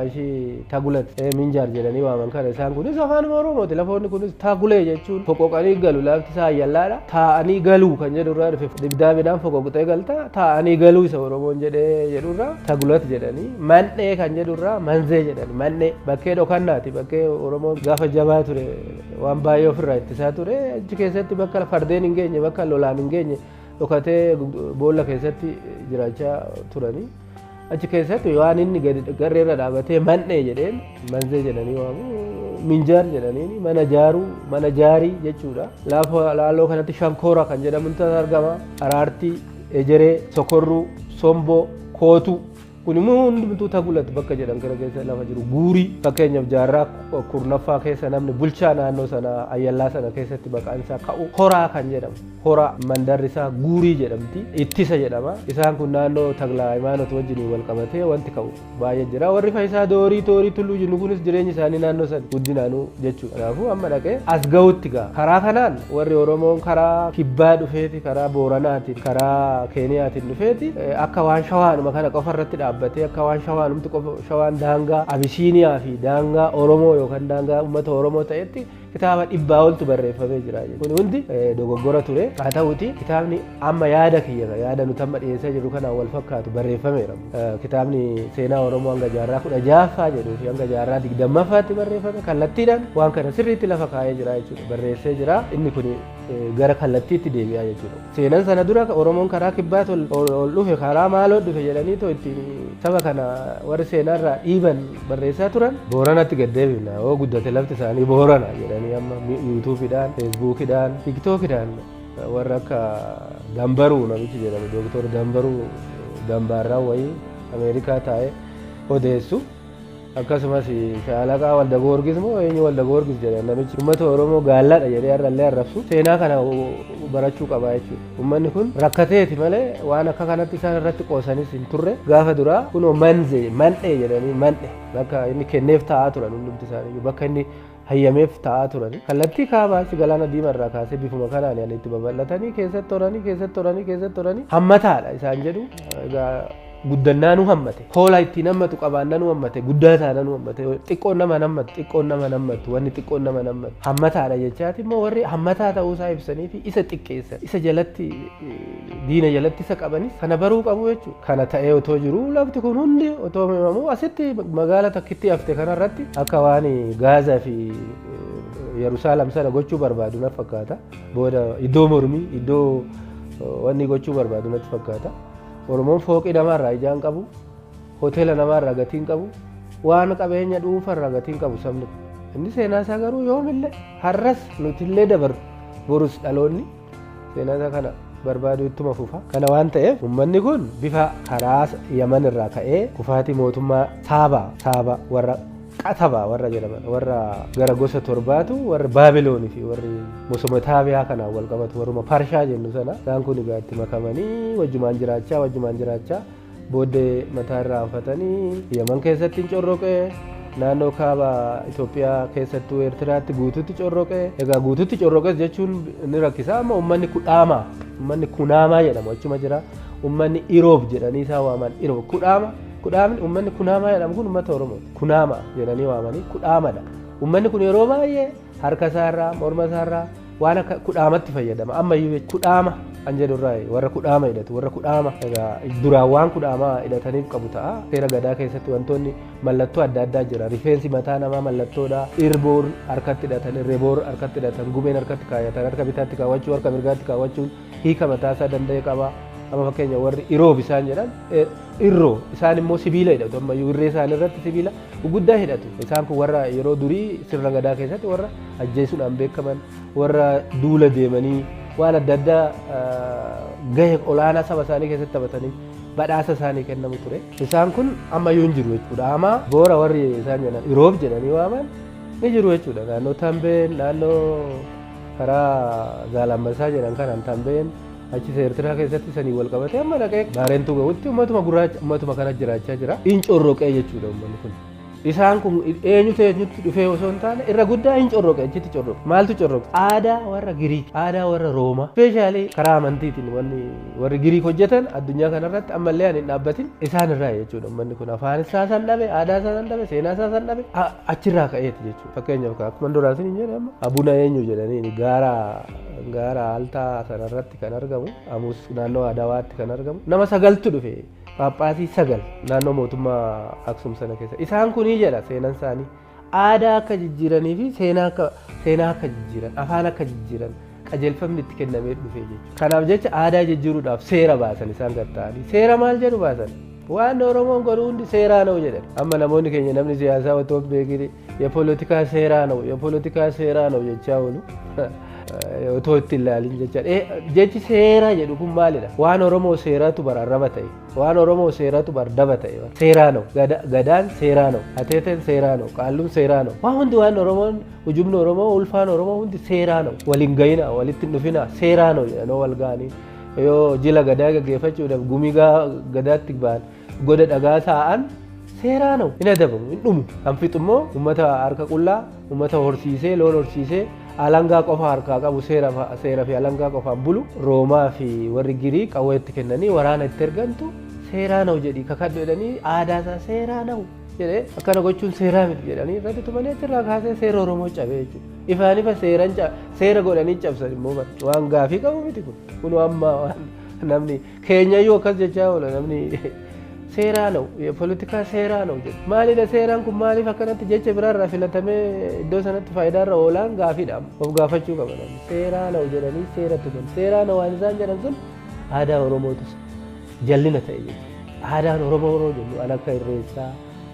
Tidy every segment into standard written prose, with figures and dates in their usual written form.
ishii tagulat minjaar jedhanii waaman kana isaan kunis afaan Oromooti lafoonni kunis tagulee jechuun foqoqanii galu lafti isaa ayyallaadha taa'anii galuu kan jedhurraa dhufe dibdaabidhaan foqoqxee galta taa'anii galuu isa Oromoon jedhee jedhurraa tagulat jedhanii mandhee kan jedhurraa manzee jedhanii mandhee bakkee dhokannaati bakkee Oromoon gaafa jabaa ture waan baay'ee ofirraa ittisaa ture achi keessatti bakka fardeen hin geenye bakka lolaan hin geenye dhokatee boolla keessatti jiraachaa turanii achi keessatti waan inni garreerra dhaabatee mandhee jedheen manzee jedhanii waamu minjaar jedhanii mana jaarii jechuudha laaloo kanatti shankoora kan jedhamutu argama araartii ejeree sokorruu somboo kootu kun immoo hundumtuu tagulat bakka jedhan kana keessa lafa jiru guurii fakkeenyaaf jaarraa kurnaffaa keessa namni bulchaa naannoo sana ayyallaa sana keessatti maqaan isaa ka'u horaa kan jedhamu horaa mandarri isaa guurii jedhamti ittisa jedhama isaan kun naannoo Taklaa Hayimaanot wajjin wal qabatee wanti ka'u baay'ee jira warri Faayisaa Doorii Tulluu jennu kunis jireenyi isaanii naannoo sana guddinaanuu jechuudha kanaafuu amma dhaqee as ga'utti ga'a karaa kanaan warri Oromoon karaa kibbaa dhufeeti karaa Booranaatiin karaa Keeniyaatiin dhufeeti akka waan shawaanuma kana qofarratti dhaabbatee akka waan shawaanumti qofa shawaan daangaa Abisiiniyaa fi daangaa Oromoo yookaan daangaa uummata Oromoo ta'etti kitaaba 100 oltu barreeffamee jira kun hundi dogoggora ture haa ta'uti kitaabni amma yaada kiyya yaada nuti amma dhiyeessaa jirru kanaan wal fakkaatu barreeffameera kitaabni seenaa Oromoo hanga jaarraa 16ffaa jedhuu fi hanga jaarraa 20ffaatti barreeffame kallattiidhaan waan kana sirriitti lafa kaa'ee jira jechuudha barreessee jira inni kun gara kallattiitti deebi'aa jechuudha seenaan sana dura Oromoon karaa kibbaatti ol dhufe karaa maaloo dhufe jedhanii too ittiin saba kana warri seenaarraa dhiiban barreessaa turan Booranatti gad deebifna oo guddate lafti isaanii Boorana jedhanii amma yuutuubiidhaan feesbuukidhaan tiiktookidhaan warra akka Dambaruu namichi jedhamu Dooktor Dambaruu Dambaarraa wayii Ameerikaa taa'ee odeessu akkasumas Shaalaqaa Walda Goorgis moo eenyu Walda Goorgis jedhan namichi uummata Oromoo gaallaadha jedhee har'allee arrabsu seenaa kana barachuu qaba jechuudha uummanni kun rakkateeti malee waan akka kanatti isaan irratti qoosanis hin turre gaafa duraa kunoo mandhee jedhanii mandhee bakka inni kenneef taa'aa turan hundumti isaanii bakka inni hayyameef taa'aa turani kallattii kaabaatti galaana diimarraa kaasee bifuma kanaan yaani itti babal'atanii keessatti toranii hammataadha isaan jedhu egaa guddannaanu hammate hoola ittiin hammatu qabaannanu hammate guddaa isaananu hammate xiqqoon nama nammatu wanni xiqqoon nama nammatu hammataadha jechaati immoo warri hammataa ta'uusaa ibsanii fi isa xiqqeessan isa jalatti diina jalatti isa qabanis kana baruu qabu jechuudha kana ta'ee otoo jiru lafti kun hundi otoo himamu asitti magaala takkitti hafte kanarratti akka waan Gaazaa fi Yerusaalem sana gochuu barbaadu natti fakkaata booda iddoo mormii iddoo wanni gochuu barbaadu natti fakkaata Oromoon fooqii namarraa ijaan qabu hoteela namarraa gatiin qabu waan qabeenya dhuunfarraa gatiin qabu sabni inni seenaa isaa garuu yoomillee har'as nutillee dabarru borus dhaloonni seenaa isaa kana barbaadu ittuma fufa kana waan ta'eef uummanni kun bifa karaa Yaman irraa ka'ee kufaatii mootummaa Saaba warra qatabaa warra jedhaman warra gara gosa torbaatu warra Baabiloonii fi warri Mesopotaabiyaa kanaan wal qabatu warruma Parshaa jennu sana isaan kun egaa itti makamanii wajjumaan jiraachaa booddee mataa irraa hanfatanii Yaman keessatti corroqee naannoo kaaba Itoophiyaa keessattuu Eertiraatti guutuutti corroqee egaa guutuutti corroqes jechuun ni rakkisa amma uummanni kunaamaa jedhamu achuma jira uummanni Iroob jedhanii isaa waaman Iroob kudhaamni uummanni kunaamaa jedhamu kun uummata Oromoo kunaamaa jedhanii waamanii kudhaamadha uummanni kun yeroo baay'ee harka isaarraa morma isaarraa waan akka kudhaamatti fayyadama ammayyuu kudhaama an jedhurraa warra kudhaama hidhatu warra kudhaama egaa duraan waan kudhaamaa hidhataniif qabu ta'a seera gadaa keessatti wantoonni mallattoo adda addaa jira rifeensi mataa namaa mallattoodha irboon harkatti hidhatan irreboor harkatti hidhatan gumeen harkatti kaayatan harka bitaatti kaawwachuu harka mirgaatti kaawwachuun hiika mataa isaa danda'e qaba amma fakkeenya warri Iroob isaan jedhan irroo isaan immoo sibiila hidhatu ammayyuu irree isaanii irratti sibiila guddaa hidhatu isaan kun warra yeroo durii sirna gadaa keessatti warra ajjeesuudhaan beekaman warra duula deemanii waan adda addaa gahee olaanaa saba isaanii keessatti taphatanii badhaasa isaanii kennamu ture isaan kun ammayyuu hin jiru jechuudha amma boora warri isaan jedhan Iroob jedhanii waaman ni jiru jechuudha naannoo Tambeen naannoo karaa Zaalammasaa jedhan kanaan Tambeen achi Eertiraa keessatti sanii wal qabatee amma dhaqee Baarentuu ga'utti ummatuma gurraacha ummatuma kana jiraachaa jira in corroqee jechuudha ummanni kun Isaan kun eenyutu eenyutti dhufee osoo hin taane irra guddaa hin corroqe achitti corroqe. Maaltu corroqe? Aadaa warra Giriik, aadaa warra Roomaa. Speeshaalii karaa amantiitiin warri Giriik hojjetan addunyaa kanarratti ammallee hin dhaabbatin isaan irraa jechuudha. Uummanni kun afaan isaa san dhabe, aadaa isaa san dhabe, seenaa isaa san dhabe achirraa ka'eeti jechuudha. Fakkeenyaaf akkuma duraatiin hin jedhamu abuna eenyu jedhanii gaara altaa sanarratti kan argamu amus naannoo Adawaatti kan argamu nama 9tu dhufe Paaphaasii 9 naannoo mootummaa Aksum sana keessa. Isaan kunii jedha seenaan isaanii aadaa akka jijjiiranii fi seenaa akka jijjiiran afaan akka jijjiiran qajeelfamni itti kennamee dhufe jechuudha. Kanaaf jecha aadaa jijjiiruudhaaf seera baasan isaan gatta'anii seera maal jedhu baasan waan Oromoon godhu hundi seeraa ነው jedhan. Amma namoonni keenya namni siyaasaa otoo beekini የፖለቲካ seeraa ነው jechaa oolu. Otoo itti ilaalin jechaadha. Jechi seeraa jedhu kun maalidha? Waan Oromoo seeraatu bararraba ta'e, waan Oromoo seeraatu bardaba ta'e. Seeraa ነው. Gadaan seeraa ነው. Ateeteen seeraa ነው. Qaalluun seeraa ነው. Waan hundi waan Oromoon ujumni Oromoo ulfaan Oromoo hundi seeraa ነው. Waliin gahina walitti dhufina seeraa ነው jedhanoo wal ga'anii yoo jila gadaa gaggeeffachuudhaaf gumii gadaatti ba'an goda dhagaa taa'an seeraa ነው. Hin adabamu hin dhumu. Kan fixu immoo uummata harka qullaa uummata horsiisee loon horsiisee alangaa qofa harkaa qabu seera fi alangaa qofaan bulu Roomaa fi warri Giriik qawweetti kennanii waraana itti ergantu seeraa ነው jedhii kakadhu jedhanii aadaa isaa seeraa ነው jedhee akkana gochuun seeraa miti jedhanii irratti tumanii achirraa kaasee seera Oromoo cabee jechuudha. Ifaan ifa seera godhanii cabsan immoo waan gaafii qabu miti kun amma namni keenyayyuu akkas jechaa oola namni seeraa ነው የፖለቲካ seeraa ነው jedhu. Maalidha seeraan kun maaliif akkanatti jecha biraarraa filatamee iddoo sanatti faayidaarra oolaan gaafiidha of gaafachuu qaba namni. Seeraa ነው jedhanii seera tuman. Seeraa ነው waan isaan jedhan sun aadaa Oromootus jallina ta'e jechuudha. Aadaan Oromoo jennu kan akka Irreessaa,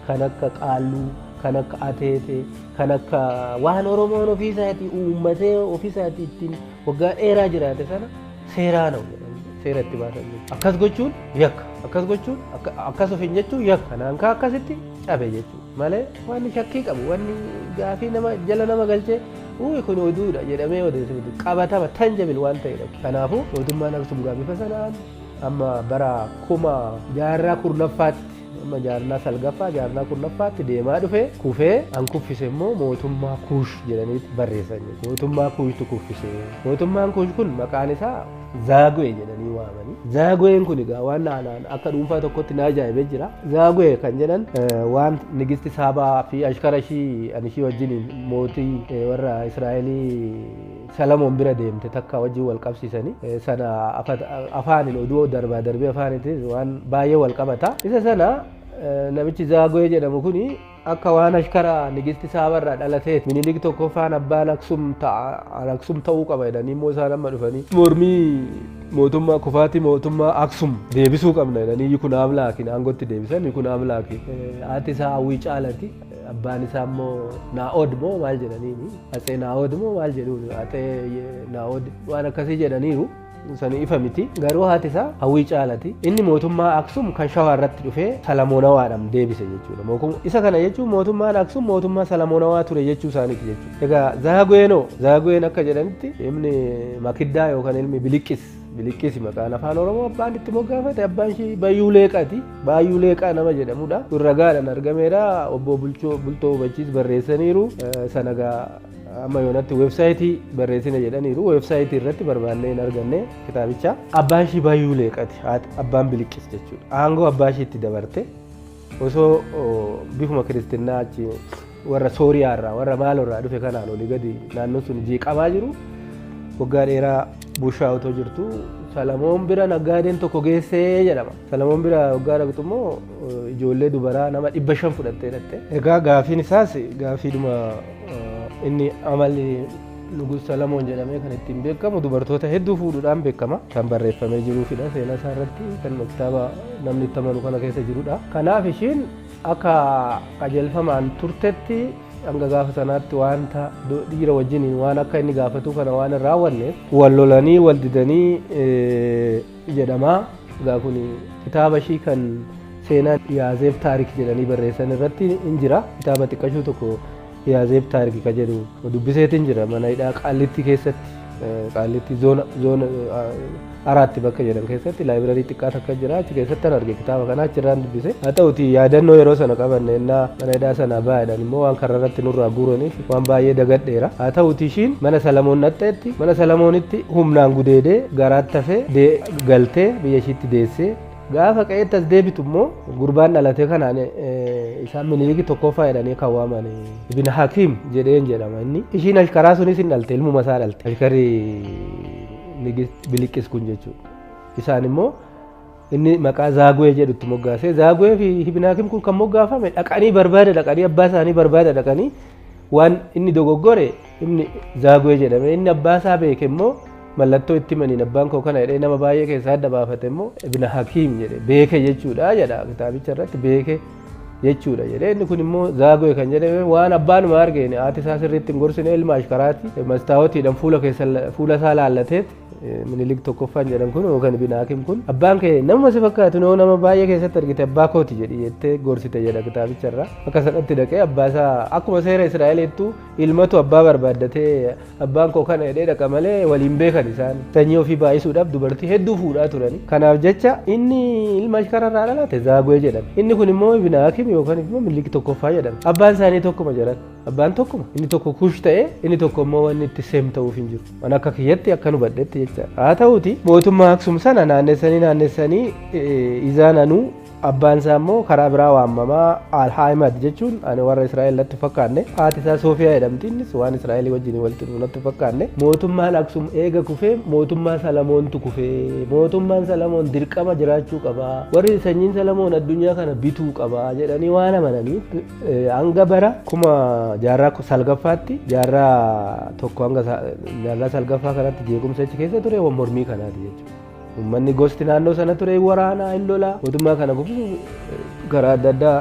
kan akka Qaalluu, kan akka Ateetee, kan akka waan Oromoon ofiisaatii uummatee ofiisaatii ittiin waggaa dheeraa jiraate sana seeraa ነው seera itti baasan jechuudha. Akkas gochuun yakka. Akkas gochuun akkas ofiin jechuun yakka. Kanaan kaa akkasitti cabe jechuudha. Malee waan shakkii qabu wanni gaafii jala nama galchee kun oduudha jedhamee odeessu qabatama tanjabil waan ta'edha. Kanaafuu mootummaan Aksum bifa sanaan amma bara 1400 amma jaarnaa salgaffaa jaarnaa kurnaffaatti deemaa dhufe kufee an kuffise immoo mootummaa Kuush jedhanii barreessan. Mootummaa Kuushtu kuffise. Mootummaan Kuush kun maqaan isaa Zaagwee jedhanii waamanii. Zaagween kun egaa waan naanaan akka dhuunfaa tokkotti na ajaa'ibee jira. Zaagwee kan jedhan waan nigisti Saabaa fi ashkara ishii ani ishii wajjin mootii warra Israa'elii Salamoon bira deemte takka wajjin wal qabsiisanii sana afaaniin oduu darbee afaaniitis waan baay'ee wal qabata. Isa sana namichi Zaagwee jedhamu kuni akka waan ashkara nigisti Saabarraa dhalatee Minilik tokkoffaan abbaan Aksum ta'uu qaba jedhanii immoo isaan amma dhufanii mormii mootummaa kufaatii mootummaa Aksum deebisuu qabna jedhanii kun amlaakiin aangootti deebisan kun amlaakiin haati isaa hawwii caalati abbaan isaa immoo Naa'od moo maal jedhaniini Atsee Naa'od moo maal jedhuun Atsee Naa'od waan akkasii jedhaniiru. Sani ifa miti garuu haati isaa hawwii caalati inni mootummaa Aksum kan Shawaa irratti dhufee Salamoonawaadhaan deebise jechuudha. Isa kana jechuun mootummaan Aksum mootummaa Salamoonawaa ture jechuu isaaniiti jechuudha. Egaa Zaagween akka jedhanitti ilmi Makiddaa yookaan ilmi Biliqqis maqaan afaan Oromoo abbaan itti moggaafate abbaan ishii Bayyuu Leeqaati. Bayyuu Leeqaa nama jedhamudha. Ragaadhaan argameera obbo Bultoo Hubachiis barreessaniiru sanagaa amma yoonatti weebsaayitii barreessine jedhaniiru weebsaayitii irratti barbaannee hin arganne kitaabicha abbaan ishii Bayyuu Leeqaati abbaan Biliqqis jechuudha. Aangoo abbaa ishii itti dabarte osoo bifuma kiristinnaa achi warra Sooriyaa irraa warra maalirraa dhufe kanaan olii gadi naannoon sun jeeqamaa jiru waggaa dheeraa bushaa otoo jirtu Salamoon bira naggaadeen tokko geessee jedhama. Salamoon bira waggaa dhaqxu immoo ijoollee dubaraa nama 500 fudhattee dhatte. Egaa gaafiin isaas gaafiidhuma inni amalli Nugus Salamoon jedhamee kan ittiin beekamu dubartoota hedduu fuudhuudhaan beekama. Kan barreeffamee jiruufidha seenaa isaa irratti kan kitaaba namni itti amanu kana keessa jirudha. Kanaaf ishiin akka qajeelfamaan turtetti hanga gaafa sanaatti wanta dhiira wajjin waan akka inni gaafatu kana waan hin raawwanneef wal lolanii wal didanii jedhama. Egaa kun kitaaba ishii kan seenaa Yaazeeb Taarik jedhanii barreessan irratti hin jira. Kitaaba xiqqashuu tokko Yaazeeb Taarik ka jedhu dubbiseetiin jira mana hidhaa Qaallitti keessatti Qaalitti zoona araatti bakka jedhan keessatti laayibraarii xiqqaa takka jira. Achi keessatti arge kitaaba kana achirraan dubbise. Haa ta'uti yaadannoo yeroo sana qabanne innaa mana hidhaa sana baay'eedhaan immoo waan karra irratti nurraa guuraniif waan baay'ee dagadheera. Haa ta'uti ishiin mana Salamoon naxxeetti mana Salamoonitti humnaan gudeedee garaatti hafee galtee biyya ishiitti deessee gaafa qe'eetti as deebitu immoo gurbaan dhalatee kanaan isaan Minilikii tokkoffaa jedhanii kan waaman Ibn Hakiim jedheen jedhama inni. Ishiin karaa sunis hin dhalte ilmuma isaa dhalte. Ashkarii Biliqqis kun jechuudha. Isaan immoo inni maqaa Zaaguwee jedhutti moggaasee Zaaguwee fi Ibn Hakiim kun kan moggaafame dhaqanii barbaada dhaqanii abbaa isaanii barbaada dhaqanii waan inni dogoggore inni Zaaguwee jedhame inni abbaa isaa beeke immoo mallattoo itti maniin abbaan koo kana jedhee nama baay'ee keessaa adda baafate immoo Ibn Hakiim jedhe beeke jechuudha jedha kitaabicha irratti beeke jechuudha jedhee inni kun immoo Zaaguwee kan jedhame waan abbaanuma argeen haati isaa sirriitti hin gorsine ilma ashkaraatti mastaawotiidhaan fuula isaa laallateet Minilik tokkoffaan jedhan kun yookaan Ibn Hakiim kun abbaan kee nama si fakkaatu nama baay'ee keessatti argite abbaa kooti jedhi jettee gorsite jedha kitaabicha irraa akka sanatti dhaqee abbaa isaa akkuma seera Israa'eliittu ilmatu abbaa barbaaddatee abbaan koo kana jedhee dhaqa malee waliin beekan isaan sanyii ofii baay'isuudhaaf dubartii hedduu fuudhaa turani. Kanaaf jecha inni ilma ashkararraa dhalate Zaaguwee jedhama. Inni kun immoo Ibn Hakiim yookaan immoo Minilik tokkoffaa jedhama. Abbaan isaanii tokkuma jedhan. Abbaan tokkuma inni tokko Kuush ta'ee inni tokko immoo wanni itti seem ta'uuf hin jiru. Waan akka kiyyatti akka nu badhetti jecha. Haa ta'uti mootummaa Aksum sana naannessanii izaananuu abbaan isaa immoo karaa biraa waamamaa Al-Haimad jechuun ani warra Israa'el natti fakkaanne haati isaa Soofiyaa jedhamti innis waan Israa'elii wajjin walitti dhufu natti fakkaanne mootummaan Aksum eega kufee mootummaa Salamoontu kufee mootummaan Salamoon dirqama jiraachuu qaba warri sanyiin Salamoon addunyaa kana bituu qaba jedhanii waan amananiif hanga bara kuma jaarraa salgaffaatti jaarraa tokko hanga jaarraa salgaffaa kanatti jeequmsa achi keessa ture mormii kanaati jechuudha. Uummanni gosti naannoo sana ture waraanaa hin lolaa mootummaa kana kufu karaa adda addaa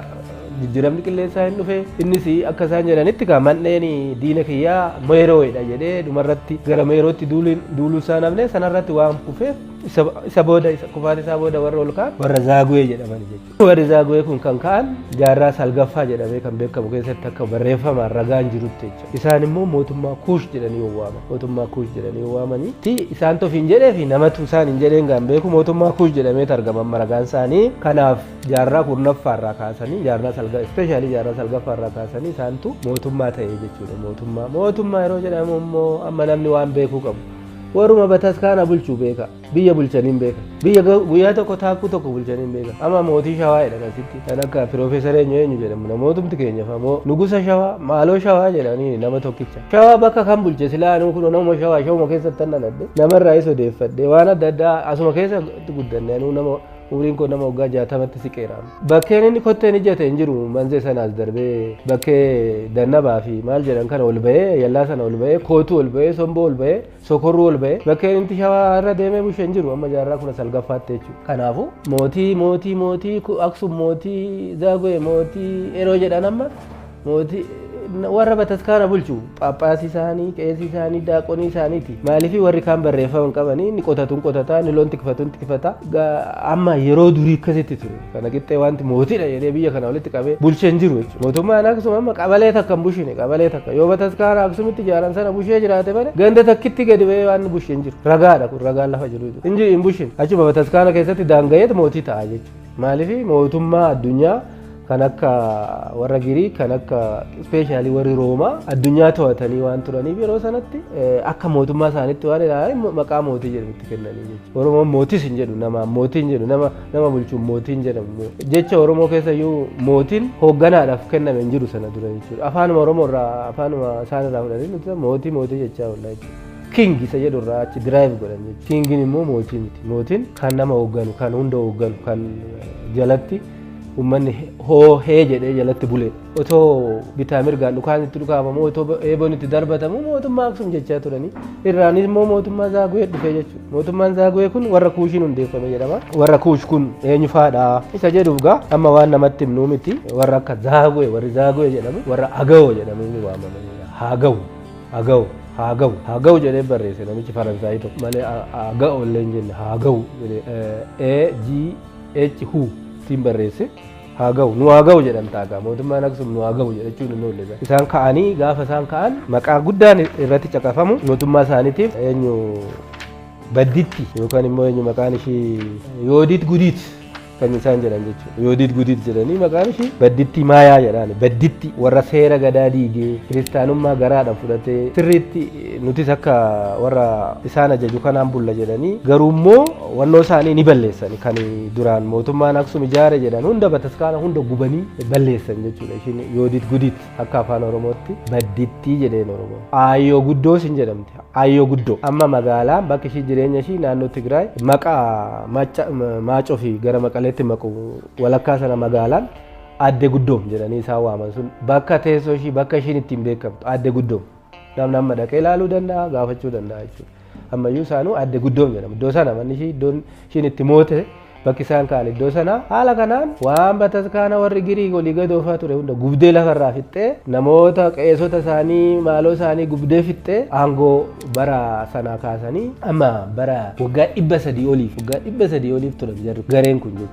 jijjiiramni qilleensaa hin dhufe innis akka isaan jedhanitti manneen diina kiyyaa meeroo'edha jedhee dhumarratti gara meerootti duuluu isaa namne sanarratti waan kufeef isa booda kufaan isaa booda warra ol ka'an warra Zaaguwee jedhaman jechuudha. Warri Zaaguwee kun kan ka'an jaarraa salgaffaa jedhamee kan beekamu keessatti akka barreeffamaan ragaan jirutti jechuudha. Isaan immoo mootummaa Kuush jedhanii waaman mootummaa Kuush jedhanii waamanii isaan tofiin jedhee fi namatu isaan hin jedheen gaan beeku mootummaa Kuush jedhamee argaman ragaan isaanii kanaaf jaarraa kurnaffaarraa kaasanii jaarraa ispeeshaalii jaarraa salgaffaarraa kaasanii isaantu mootummaa ta'ee jechuudha. Mootummaa yeroo jedhamu immoo amma namni waan beekuu qabu. Waruma bataskaana bulchuu beeka biyya bulchaniin beeka biyya guyyaa tokko taakkuu tokko bulchaniin beeka amma mootii shawaa jedhan asitti kan akka piroofeesar eenyu jedhamu namootumti keenya famoo nugusa shawaa maaloo shawaa jedhanii nama tokkicha shawaa bakka kan bulche silaa anuu kun nama shawuma keessatti dhaladhe namarraa isa odeeffadhe waan adda addaa asuma keessatti guddanne anuu nama umriin koo nama waggaa 60tti siqeeraan bakkeen inni kotteen ijjate hin jiru manzee sanaas darbee bakkee dannabaa fi maal jedhan kana ol ba'ee yallaa sana ol ba'ee kootuu ol ba'ee somboo ol ba'ee sokorruu ol ba'ee bakkeen inni shawaa irra deemee bushe hin jiru amma jaarraa kuna salgaffaatti jechuudha. Kanaafuu mootii Aksum mootii Zaaguwee mootii yeroo jedhan amma mootii warra bataskaana bulchu Phaaphaasii isaanii qeesii isaanii daaqonii isaaniiti maaliif warri kaan barreeffaman qabanii inni qotatuun qotataa inni loon tikfatuun tikfata amma yeroo durii akkasitti ture kana qixxee wanti mootiidha jedhee biyya kana walitti qabee bulchee hin jiru jechuudha. Mootummaan Aksum amma qabalee takka hin bushine qabalee takka yoo bataskaana Aksumitti ijaaran sana bushee jiraate malee ganda takkitti gadi ba'ee waan bushee hin jiru ragaadha kun ragaan lafa jiru hin bushine achuma bataskaana keessatti daanga'eet mootii ta'a jechuudha. Maaliif mootummaa addunyaa kan akka warra Girii kan akka ispeeshaalii warri Roomaa addunyaa to'atanii waan turaniif yeroo sanatti akka mootummaa isaaniitti waan ilaalan maqaa mootii jedhamutti kennanii jechuudha. Oromoon mootis hin jedhu nama mootii hin jedhu nama bulchuun mootii hin jedhamu jecha Oromoo keessayyuu mootiin hoogganaadhaaf kenname hin jiru sana dura jechuudha. Afaanuma Oromoo irraa afaanuma isaan irraa fudhatanii nuti mootii jechaa oolla jechuudha. King isa jedhu irraa achi diraayiv godhan jechuudha. Kingiin immoo mootii miti. Mootiin kan nama hoogganu kan hunda hoogganu kan jalatti ummanni hee jedhee jalatti bulee otoo bitaa mirgaan dhukaan itti dhukaafamu otoo eeboon itti darbatamu mootummaa Aksum jechaa turanii irraanis immoo mootummaa Zaaguwee dhufee jechuudha. Mootummaan Zaaguwee kun warra Kuushiin hundeeffame jedhama. Warra Kuush kun eenyu faadha isa jedhuuf gaa amma waan namatti himnuu miti warra akka Zaaguwee warri Zaaguwee jedhamu warra Agawoo jedhamanii waamamanidha. Hagawu jedhee barreesse namichi Faransaayii tokko malee Agawoo illee hin jenne Hagawu jedhee AGH tiin barreesse haa ga'u nu haa ga'u jedhan taagaa mootummaan Aksum nu haa ga'u jechuun hin oolle isaan ka'anii gaafa isaan ka'an maqaa guddaan irratti caqafamu mootummaa isaaniitiif eenyu badditti yookaan immoo eenyu maqaan ishii Yoodiit Gudiit kan isaan jedhan jechuudha. Yoodiit Gudiit jedhanii maqaan ishii badditti maayaa jedhaan badditti warra seera gadaa diigee kiristaanummaa garaadhaan fudhatee sirriitti nutis akka warra isaan ajaju kanaan bulla jedhanii garuu immoo wannoo isaanii ni balleessan kan duraan mootummaan Aksum ijaare jedhan hunda bataskaana hunda gubanii balleessan jechuudha. Ishiin Yoodiit Gudiit akka afaan Oromootti badditti jedheen Oromoo. Aayyoo guddoo sin jedhamti. Aayyoo guddoo amma magaalaa bakki ishii jireenya ishii naannoo Tigraay maqaa maacoo fi gara Maqaleetti maqu walakkaa sana magaalaan Aadde Guddoom jedhanii isaan waaman sun bakka teessoo ishii bakka ishiin ittiin beekamtu Aadde Guddoom namni amma dhaqee ilaaluu danda'a gaafachuu danda'a jechuudha. Ammayyuu isaanuu Aadde Guddoom jedhama iddoo sana manni ishii iddoon ishiin itti moote bakki isaan ka'an iddoo sana haala kanaan waan bataskaana warri girii olii gad oofaa ture hunda gubdee lafarraa fixxee namoota qeessota isaanii maaloo isaanii gubdee fixxee aangoo bara sanaa kaasanii amma bara waggaa 300 oliif ture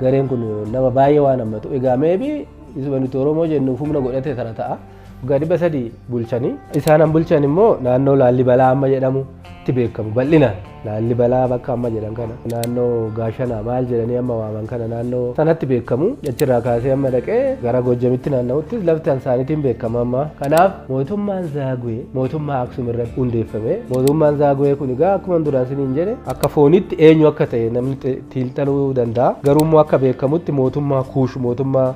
gareen kun nama baay'ee waan hammatu egaa meebii isuma nuti Oromoo jennuuf humna godhate sana ta'a waggaa 300 bulchanii isaanan bulchan immoo naannoo Laallibalaa amma jedhamu itti beekamu bal'inaan Laallibalaa bakka amma jedhan kana naannoo Gaashanaa maal jedhanii amma waaman kana naannoo sanatti beekamu achirraa kaasee amma dhaqee gara Gojjamitti naanna'utti lafti isaaniitiin beekama amma kanaaf mootummaan Zaagwee mootummaa Aksum irratti hundeeffame mootummaan Zaagwee kun egaa akkuma duraa isiniin jedhe akka foonitti eenyu akka ta'e namni xiinxaluu danda'a garuu immoo akka beekamutti mootummaa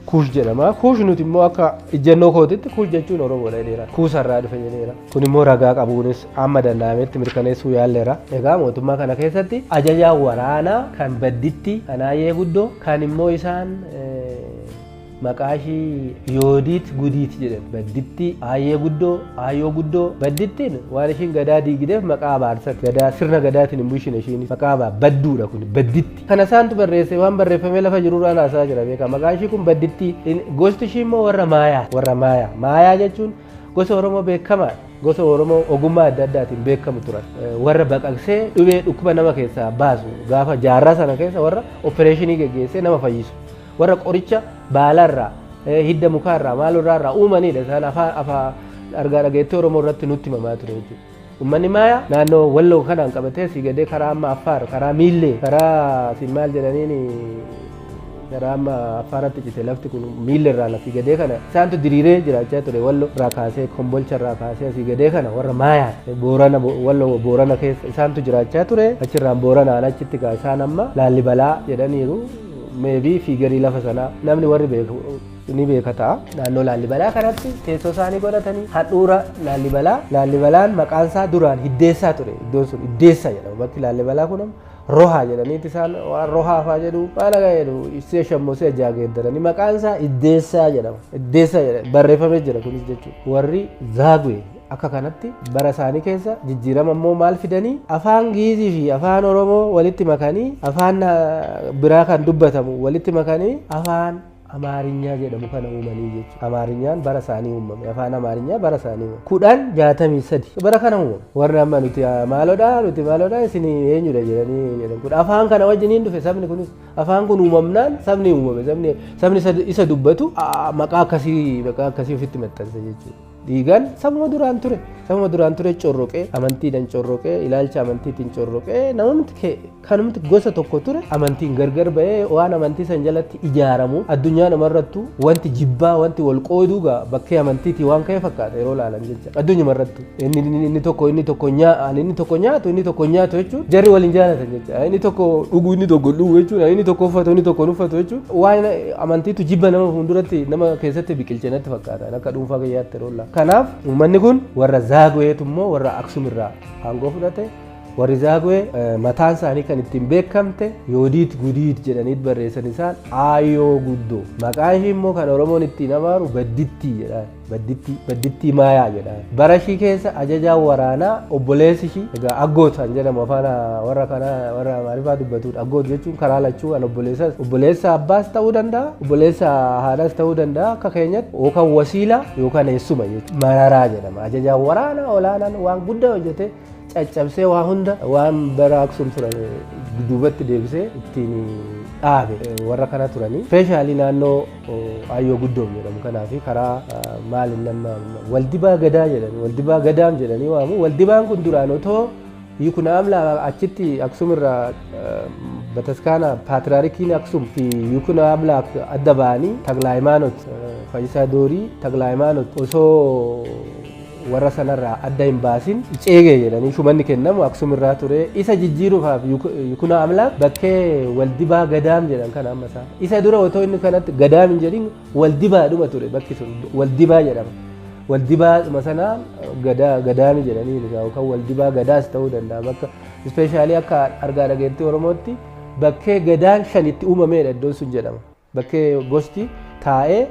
Kuush jedhama. Kuush nuti immoo akka ijjennoo kootitti kuush jechuun Oromoodha jedheera. Kuusarraa dhufe jedheera. Kun immoo ragaa qabuunis amma danda'ametti mirkaneessuu yaalleera. Egaa mootummaa kana keessatti ajajaa waraanaa kan badditti kan Aayyee Guddoo kan immoo isaan maqaa ishii Yoodiit Gudiit jedhan badditti Aayyoo Guddoo baddittiin waan ishiin gadaa diigdeef maqaa baarsatti gadaa sirna gadaatiin hin bulchine ishiin maqaa badduudha kun badditti kana isaantu barreesse waan barreeffamee lafa jirurraa naasaa jira beeka maqaa ishii kun badditti gosti ishii immoo warra maayaa jechuun gosa Oromoo beekamaa gosa Oromoo ogummaa adda addaatiin beekamu turan warra baqaqsee dhibee dhukkuba nama keessaa baasu gaafa jaarraa sana keessa warra opereeshinii geggeessee nama fayyisu warra qoricha baalarraa hidda mukaarraa maalirraa uumanidha isaan afaan argaa dhageettee Oromoo irratti nutti himamaa ture jechuudha. Uummanni maayaa naannoo Walloo kanaan qabatee si gadee karaa amma Affaar karaa Miillee karaa si maal jedhaniin karaa amma Affaaratti cite lafti kun Miillee irraa lafi gadee kana isaantu diriiree jiraachaa ture Walloo irraa kaasee Kombolcha irraa kaasee si gadee kana warra maayaa Boorana Walloo Boorana keessa isaantu jiraachaa ture achirraan Booranaan achitti gaa isaan amma Laallibalaa jedhaniiru. Meebii fiigarii lafa sanaa namni warri beeku ni beeka ta'a naannoo Laallibalaa kanatti teessoo isaanii godhatanii handhuura Laallibalaan maqaan isaa duraan Hiddeessaa ture iddoon sun Hiddeessaa jedhama bakki Laallibalaa kun Rohaa jedhaniiti isaan waan Rohaa fa'aa jedhu maal akka jedhu ishee shammoosee ajaageeddaranii maqaan isaa Hiddeessaa jedhama barreeffamee jira kunis jechuudha warri Zaagwee akka kanatti bara isaanii keessa jijjiirama immoo maal fidanii afaan Giizii fi afaan Oromoo walitti makanii afaan biraa kan dubbatamu walitti makanii afaan Amaarinyaa jedhamu kana uumanii jechuudha. Amaarinyaan bara isaanii uumame afaan Amaarinyaa bara isaanii uumame 1063 bara kana uumame warri amma nuti maaloodha isin eenyudha jedhanii kun afaan kana wajjiniin dhufe sabni kunis afaan kun uumamnaan sabni uumame sabni isa dubbatu maqaa akkasii ofitti maxxanse jechuudha. Diigaan sabuma duraan ture corroqee amantiidhaan corroqee ilaalcha amantiitiin corroqee namumti kanumti gosa tokko ture amantiin gargar ba'ee waan amantii san jalatti ijaaramu addunyaa namarrattu wanti jibbaa wanti wal qooduugaa bakkee amantiitii waan ka'e fakkaata yeroo laalan jecha addunyamarrattu inni tokko nyaatu jechuun jarri waliin jaalatan jecha inni tokko dhuguu inni tokko dhugu jechuudha inni tokko uffatu inni tokko uffatu jechuudha waan amantiitu jibba nama fuulduratti nama keessatti biqilchee natti fakkaata akka dhuunfaa kiyyaatti yeroo laa kanaaf uummanni kun warra Zaagweetu immoo warra Aksum irraa aangoo fudhate warri Zaagwee mataan isaanii kan ittiin beekamte Yoodiit Gudiit jedhanii barreessan isaan Aayyoo Guddoo maqaan ishii immoo kan Oromoon ittiin amaaru badditti jedhaan badditti maayaa jedha. Bara ishii keessa ajajaa waraanaa obboleessi ishii egaa aggootaan jedhamu afaan warra kanaa warra maarifaa dubbatudha. Aggoot jechuun karaa lachuu kan obboleessa abbaas ta'uu danda'a, obboleessa haadhaas ta'uu danda'a. Akka keenyatti yookaan wasiila yookaan eessuma jechuudha. Mararaa jedhama. Ajajaa waraanaa olaanaan waan guddaa hojjete caccabsee waa hunda waan bara Aksum turan duubatti deebisee ittiin dhaabe warra kana turanii. Speeshaalii naannoo Ayyoo Guddoom jedhamu kanaafi karaa maaliin nama Waldibaa Gadaa jedhani Waldibaa Gadaam jedhanii waamu. Waldibaan kun duraan otoo Yikuna Amlaa achitti Aksum irraa bataskaana paatriyaarkiin Aksum fi Yikuna Amlaa adda ba'anii Tagla Hayimaanot Fayyisaa Doorii Tagla Hayimaanot osoo warra sanarraa adda hin baasin ceegee jedhanii shumanni kennamu Aksum irraa ture. Isa jijjiiruudhaaf Yikuna Amlaa bakkee Waldibaa Gadaam jedhan kana amma isaa. Isa dura otoo inni kanatti Gadaam hin jedhin Waldibaadhuma ture bakki sun Waldibaa jedhama. Waldibaa masana Gadaami jedhanii yookaan Waldibaa Gadaas ta'uu danda'a. Bakka ispeeshaalii akka argaa dhageettii Oromootti bakkee Gadaan shanitti uumameedha iddoon sun jedhama. Bakkee gosti taa'ee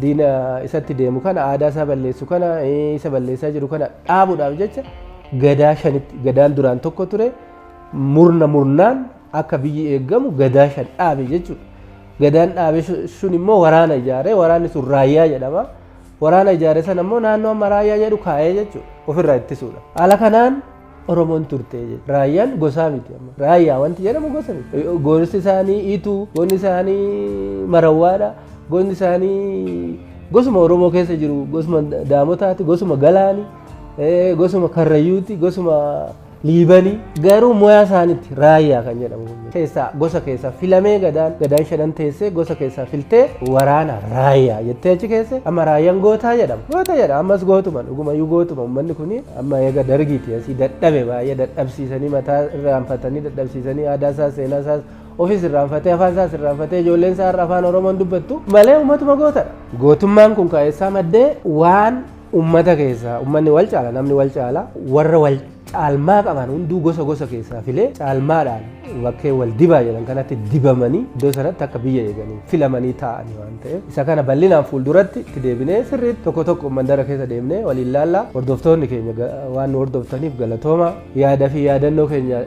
diina isatti deemu kana aadaa isaa balleessu kana isa balleessaa jiru kana dhaabuudhaaf jecha Gadaa shanitti Gadaan duraan tokko ture murnaan akka biyyi eeggamu Gadaa shan dhaabe jechuudha. Gadaan dhaabe sun immoo waraana ijaaree waraanni sun Raayyaa jedhama. Waraana ijaaree sana immoo naannoo amma Raayyaa jedhu kaa'ee jechuudha ofirraa ittisuudha. Haala kanaan Oromoon turtee jechuudha. Raayyaan gosaa miti amma. Raayyaa wanti jedhamu gosa miti. Gosti isaanii Ituu, gosti isaanii Marawwaadha, gosti isaanii gosuma Oromoo keessa jiru, gosuma Daamotaati, gosuma Galaani, gosuma Karrayyuuti, gosuma Liibanii. Garuu moyaa isaaniitti Raayyaa kan jedhamu. Gosa keessaa filamee Gadaan shanan teessee gosa keessaa filtee waraana Raayyaa jettee achi keesse amma Raayyaan gootaa jedhama. Goota jedhama ammas gootuma dhugumayyuu gootuma uummanni kuni amma eega dargiiti asii dadhabe baay'ee dadhabsiisanii mataa irraanfatanii dadhabsiisanii aadaa isaas seenaa isaas ofis irraanfatee afaan isaas irraanfatee ijoolleen isaa irra afaan Oromoon dubbattu malee uummatuma gootadha. Gootummaan kun ka'eessaa maddee waan uummata keessaa uummanni wal caala namni wal caala warra wal caalmaa qaban hunduu gosa keessaa filee caalmaadhaan bakkee Waldibaa jedhan kanatti dibamanii iddoo sanatti akka biyya eeganii filamanii taa'anii waan ta'eef isa kana bal'inaan fuulduratti itti deebinee sirriitti tokko mandara keessa deemnee waliin laallaa hordoftoonni keenya waan nu hordoftaniif galatooma. Yaadaa fi yaadannoo keenya